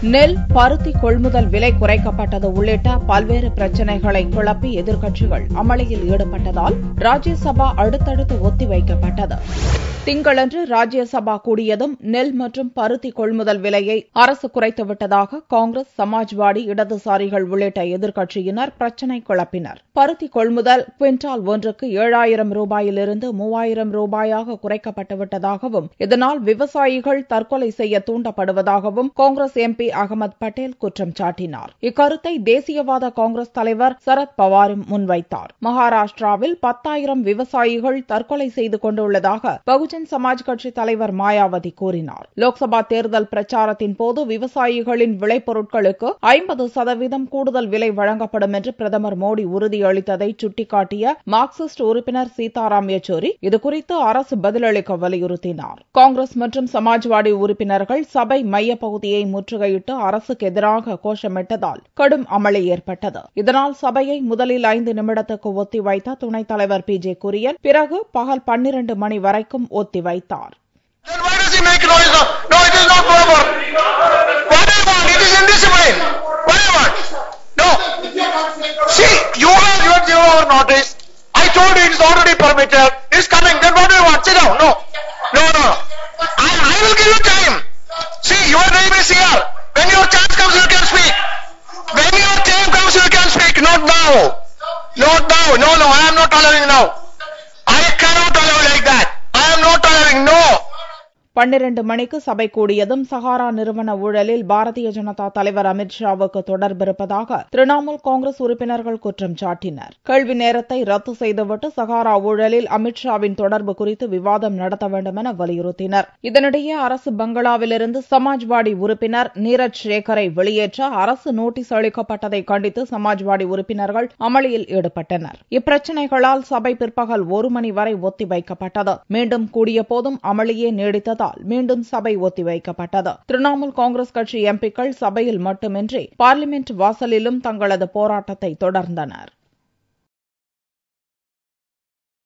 நெல், பருத்தி கொள்முதல் விலை குறைக்கப்பட்டது உள்ளிட்ட பல்வேறு பிரச்சினைகளை கிளப்பி எதிர்க்கட்சிகள் அமளியில் ஈடுபட்டதால் ராஜ்யசபா அடுத்தடுத்து ஒத்திவைக்கப்பட்டது. திங்களன்று ராஜ்யசபா கூடியதும் நெல் மற்றும் பருத்தி கொள்முதல் விலையை அரசு குறைத்துவிட்டதாக காங்கிரஸ், சமாஜ்வாடி, இடதுசாரிகள் உள்ளிட்ட எதிர்க்கட்சியினர் பிரச்சினை கிளப்பினர். பருத்தி கொள்முதல் குவிண்டால் ஒன்றுக்கு 7,000 ரூபாயிலிருந்து 3,000 ரூபாயாக குறைக்கப்பட்டுவிட்டதாகவும் இதனால் விவசாயிகள் தற்கொலை செய்ய தூண்டப்படுவதாகவும் காங்கிரஸ் எம்பி அகமது பட்டேல் குற்றம் சாட்டினார். இக்கருத்தை தேசியவாத காங்கிரஸ் தலைவர் சரத் பவாரும் முன்வைத்தார். மகாராஷ்டிராவில் 10,000 விவசாயிகள் தற்கொலை செய்து கொண்டுள்ளதாக பகுஜன் சமாஜ் கட்சி தலைவர் மாயாவதி கூறினார். லோக்சபா தேர்தல் பிரச்சாரத்தின் போது விவசாயிகளின் விளைபொருட்களுக்கு 50% கூடுதல் விலை வழங்கப்படும் என்று பிரதமர் மோடி உறுதியளித்ததை சுட்டிக்காட்டிய மார்க்சிஸ்ட் உறுப்பினர் சீதாராம் யெச்சூரி இதுகுறித்து அரசு பதிலளிக்க வலியுறுத்தினார். காங்கிரஸ் மற்றும் சமாஜ்வாடி உறுப்பினர்கள் சபை மையப்பகுதியை முற்றுகையிட்டு அரசுக்கு எதிராக கோஷமிட்டதால் கடும் அமளி ஏற்பட்டது. இதனால் சபையை முதலில் 5 நிமிடத்துக்கு ஒத்திவைத்த துணைத் தலைவர் PJ குரியன் பிறகு பகல் 12 மணி வரைக்கும் ஒத்திவைத்தார். No, I am not allowing now. I cannot allow like that. I am not allowing, no. 12 மணிக்கு சபை கூடியதும் சஹாரா நிறுவன ஊழலில் பாரதிய ஜனதா தலைவர் அமித் ஷாவுக்கு தொடர்பு இருப்பதாக திரிணாமுல் காங்கிரஸ் உறுப்பினர்கள் குற்றம் சாட்டினர். கேள்வி நேரத்தை ரத்து செய்துவிட்டு சஹாரா ஊழலில் அமித் ஷாவின் தொடர்பு குறித்து விவாதம் நடத்த வேண்டும் என வலியுறுத்தினர். இதனிடையே அரசு பங்களாவிலிருந்து சமாஜ்வாடி உறுப்பினர் நீரஜ் சேகரை வெளியேற்ற அரசு நோட்டீஸ் அளிக்கப்பட்டதை கண்டித்து சமாஜ்வாடி உறுப்பினர்கள் அமளியில் ஈடுபட்டனர். இப்பிரச்சினைகளால் சபை பிற்பகல் 1 மணி வரை ஒத்திவைக்கப்பட்டது. மீண்டும் கூடிய போதும் அமளியே நீடித்ததால் மீண்டும் சபை ஒத்திவைக்கப்பட்டது. திரிணாமுல் காங்கிரஸ் கட்சி எம்பிக்கள் சபையில் மட்டுமின்றி பார்லிமென்ட் வாசலிலும் தங்களது போராட்டத்தை தொடர்ந்தனர்.